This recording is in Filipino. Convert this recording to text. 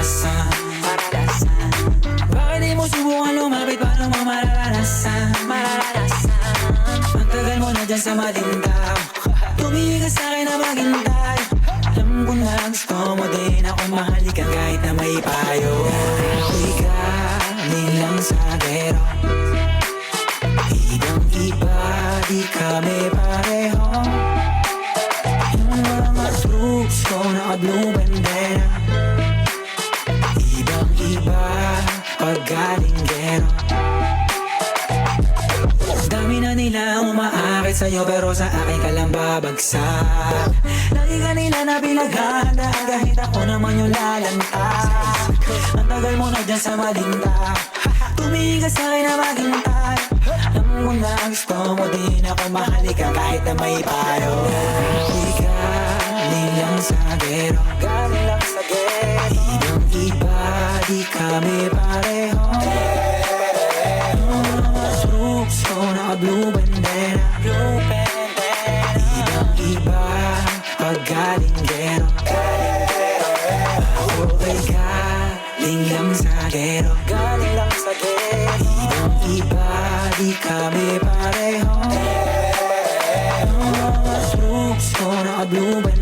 maranasan. Bakit di mo subukan lumapit, paano mo mararanasan? Ang tagal mo na dyan sa malindaw, tumigil ka sa'kin na maghintay. Alam ko na gusto mo din ako mahalikan kahit na may payo. Ako'y galing lang sa gero, ibang-iba, di kami pareho. Yung mga troops ko naka-blue bandera, ibang-iba pag galing gero. Dami na nila umaakit sa'yo pero sa akin ka lang babagsak. Lagi ka nila na pinaghahandaan kahit ako naman yung lalantas. Ang tagal mo na dyan sa malinta, tumingin ka sa'kin na maghintay. Alam mo na gusto mo din ako mahalikan kahit na may payo. Ako'y galing lang sa gero, ibang-iba, di kami pareho. Troops ko naka-blue bandera, ibang-iba pag galing gero. Ako'y galing lang sa gero, ibang-iba, di kami pareho. Troops ko naka-blue bandera,